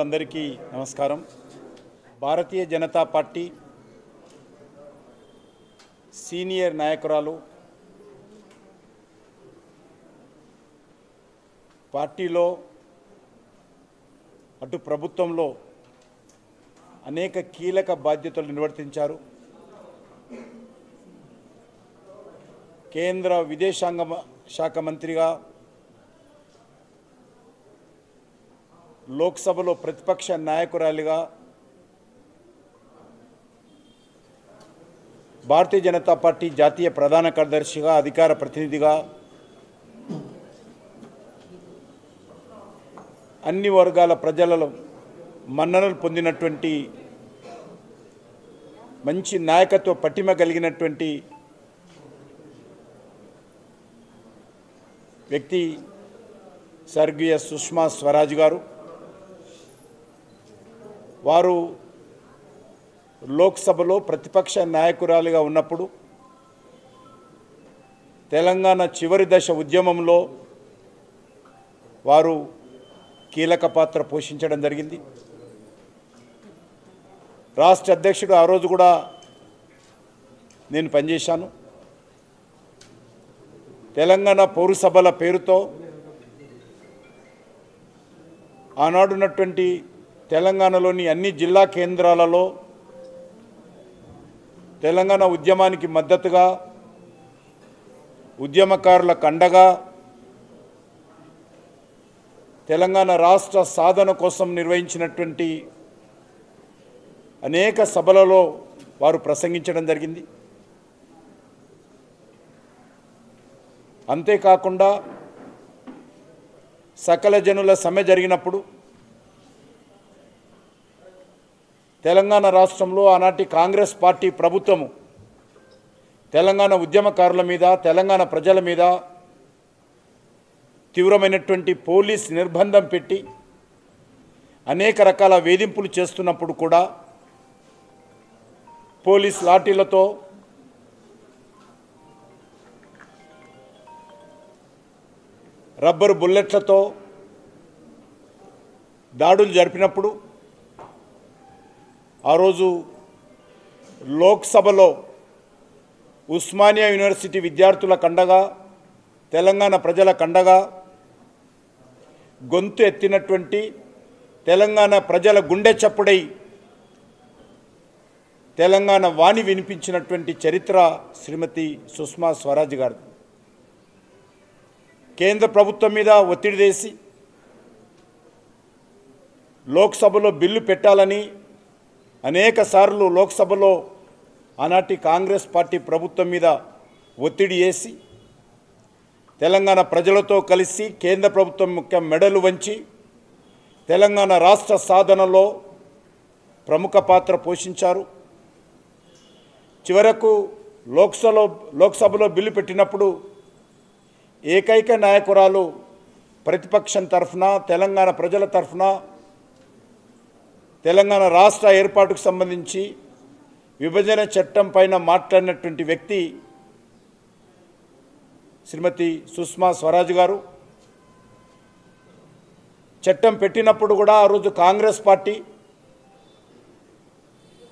మిత్రులందరికీ నమస్కారం. Bharatiya Janata party senior నాయకురాలు, పార్టీలో అటు ప్రభుత్వంలో అనేక కీలక బాధ్యతలు నిర్వర్తించారు. కేంద్ర విదేశాంగ శాఖ మంత్రిగా, లోక్సభలో ప్రతిపక్ష నాయకురాలిగా, భారతీయ జనతా పార్టీ జాతీయ ప్రధాన కార్యదర్శిగా, అధికార ప్రతినిధిగా అన్ని వర్గాల ప్రజలలో మన్ననలు పొందినటువంటి మంచి నాయకత్వ పటిమ కలిగినటువంటి వ్యక్తి స్వర్గీయ సుష్మా స్వరాజ్ గారు. వారు లోక్సభలో ప్రతిపక్ష నాయకురాలిగా ఉన్నప్పుడు తెలంగాణ చివరి దశ ఉద్యమంలో వారు కీలక పాత్ర పోషించడం జరిగింది. రాష్ట్ర అధ్యక్షుడు ఆ రోజు కూడా నేను పనిచేశాను. తెలంగాణ పౌరసభల పేరుతో ఆనాడున్నటువంటి తెలంగాణలోని అన్ని జిల్లా కేంద్రాలలో తెలంగాణ ఉద్యమానికి మద్దతుగా, ఉద్యమకారులకు అండగా, తెలంగాణ రాష్ట్ర సాధన కోసం నిర్వహించినటువంటి అనేక సభలలో వారు ప్రసంగించడం జరిగింది. అంతేకాకుండా సకల జనుల సమ్మె జరిగినప్పుడు తెలంగాణ రాష్ట్రంలో ఆనాటి కాంగ్రెస్ పార్టీ ప్రభుత్వము తెలంగాణ ఉద్యమకారుల మీద, తెలంగాణ ప్రజల మీద తీవ్రమైనటువంటి పోలీస్ నిర్బంధం పెట్టి అనేక రకాల వేధింపులు చేస్తున్నప్పుడు కూడా పోలీస్ లాఠీలతో, రబ్బరు బుల్లెట్లతో దాడులు జరిపినప్పుడు ఆ రోజు లోక్సభలో ఉస్మానియా యూనివర్సిటీ విద్యార్థుల కండగా, తెలంగాణ ప్రజల కండగా గొంతు ఎత్తినటువంటి, తెలంగాణ ప్రజల గుండె చప్పుడై తెలంగాణ వాణి వినిపించినటువంటి చరిత్ర శ్రీమతి సుష్మా స్వరాజ్ గారు. కేంద్ర ప్రభుత్వం మీద ఒత్తిడి చేసి లోక్సభలో బిల్లు పెట్టాలని అనేక సార్లు లోక్సభలో ఆనాటి కాంగ్రెస్ పార్టీ ప్రభుత్వం మీద ఒత్తిడి చేసి తెలంగాణ ప్రజలతో కలిసి కేంద్ర ప్రభుత్వం ముఖ్య మెడలు వంచి తెలంగాణ రాష్ట్ర సాధనలో ప్రముఖ పాత్ర పోషించారు. చివరకు లోక్సభలో బిల్లు పెట్టినప్పుడు ఏకైక నాయకురాలు ప్రతిపక్షం తరఫున, తెలంగాణ ప్రజల తరఫున తెలంగాణ రాష్ట్ర ఏర్పాటుకు సంబంధించి విభజన చట్టం పైన మాట్లాడినటువంటి వ్యక్తి శ్రీమతి సుష్మా స్వరాజ్ గారు. చట్టం పెట్టినప్పుడు కూడా ఆ రోజు కాంగ్రెస్ పార్టీ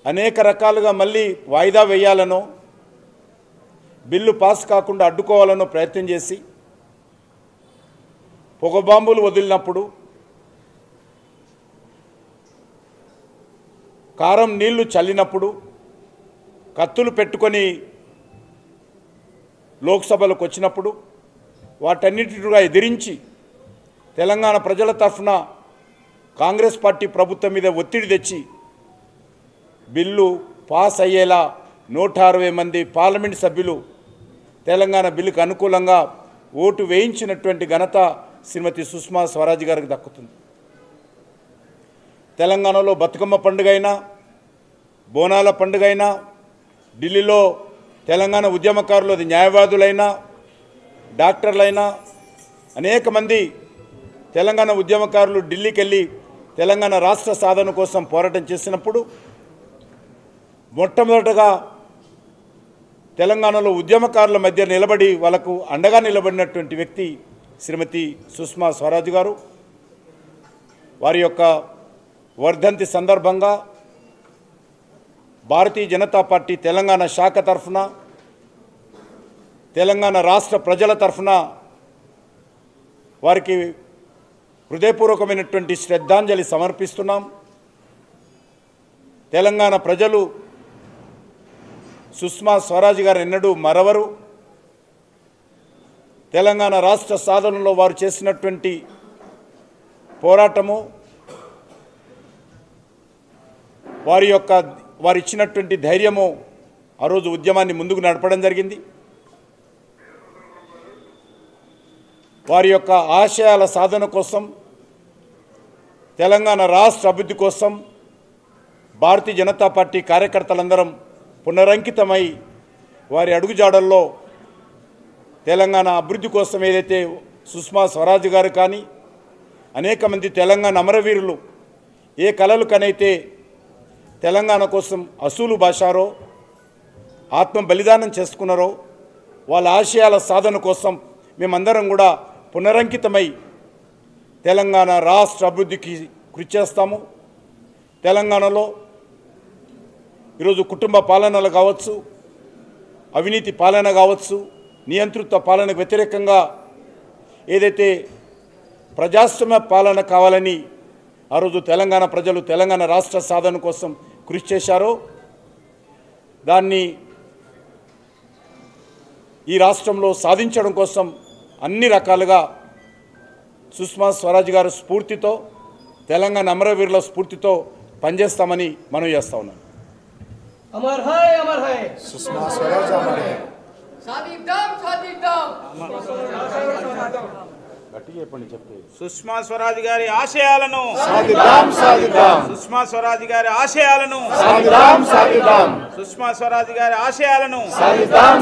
అనేక రకాలుగా మళ్ళీ వాయిదా వేయాలనో, బిల్లు పాస్ కాకుండా అడ్డుకోవాలనో ప్రయత్నం చేసి పొగబాంబులు వదిలినప్పుడు, కారం నీళ్లు చల్లినప్పుడు, కత్తులు పెట్టుకొని లోక్సభలకు వచ్చినప్పుడు వాటన్నిటిగా ఎదిరించి తెలంగాణ ప్రజల తరఫున కాంగ్రెస్ పార్టీ ప్రభుత్వం మీద ఒత్తిడి తెచ్చి బిల్లు పాస్ అయ్యేలా 160 మంది పార్లమెంట్ సభ్యులు తెలంగాణ బిల్లుకు అనుకూలంగా ఓటు వేయించినటువంటి ఘనత శ్రీమతి సుష్మా స్వరాజ్ గారికి దక్కుతుంది. తెలంగాణలో బతుకమ్మ పండుగ అయినా, బోనాల పండుగ అయినా, ఢిల్లీలో తెలంగాణ ఉద్యమకారులు, న్యాయవాదులైనా, డాక్టర్లైనా, అనేక మంది తెలంగాణ ఉద్యమకారులు ఢిల్లీకి వెళ్ళి తెలంగాణ రాష్ట్ర సాధన కోసం పోరాటం చేసినప్పుడు మొట్టమొదటగా తెలంగాణలో ఉద్యమకారుల మధ్య నిలబడి వాళ్ళకు అండగా నిలబడినటువంటి వ్యక్తి శ్రీమతి సుష్మా స్వరాజ్ గారు. వారి యొక్క వర్ధంతి సందర్భంగా భారతీయ జనతా పార్టీ తెలంగాణ శాఖ తరఫున తెలంగాణ రాష్ట్ర ప్రజల తరఫున వారికి హృదయపూర్వకమైనటువంటి శ్రద్ధాంజలి సమర్పిస్తున్నాం. తెలంగాణ ప్రజలు సుష్మా స్వరాజ్ గారు ఎన్నడూ మరవరు. తెలంగాణ రాష్ట్ర సాధనలో వారు చేసినటువంటి పోరాటము, వారు ఇచ్చినటువంటి ధైర్యము ఆ రోజు ఉద్యమాన్ని ముందుకు నడపడం జరిగింది. వారి యొక్క ఆశయాల సాధన కోసం, తెలంగాణ రాష్ట్ర అభివృద్ధి కోసం భారతీయ జనతా పార్టీ కార్యకర్తలందరం పునరంకితమై వారి అడుగుజాడల్లో తెలంగాణ అభివృద్ధి కోసం ఏదైతే సుష్మా స్వరాజ్ గారు కానీ అనేక మంది తెలంగాణ అమరవీరులు ఏ కలలు కనైతే తెలంగాణ కోసం అసూలు బాశారో, ఆత్మ బలిదానం చేసుకున్నారో, వాళ్ళ ఆశయాల సాధన కోసం మేమందరం కూడా పునరంకితమై తెలంగాణ రాష్ట్ర అభివృద్ధికి కృషి చేస్తాము. తెలంగాణలో ఈరోజు కుటుంబ పాలనలు కావచ్చు, అవినీతి పాలన కావచ్చు, నియంతృత్వ పాలనకు వ్యతిరేకంగా ఏదైతే ప్రజాస్వామ్య పాలన కావాలని ఆ రోజు తెలంగాణ ప్రజలు తెలంగాణ రాష్ట్ర సాధన కోసం కృషి చేశారో, దాన్ని ఈ రాష్ట్రంలో సాధించడం కోసం అన్ని రకాలుగా సుష్మా స్వరాజ్ గారి స్ఫూర్తితో, తెలంగాణ అమరవీరుల స్ఫూర్తితో పనిచేస్తామని మనం చేస్తా ఉన్నాం. अमर है सुषमा स्वराज अमर है सादिद्दाम గట్టిగా చెప్పండి చెప్తే సుష్మా స్వరాజ్ గారి ఆశయాలను सादिद्दाम సుష్మా స్వరాజ్ గారి ఆశయాలను सादिद्दाम సుష్మా స్వరాజ్ గారి ఆశయాలను सादिद्दाम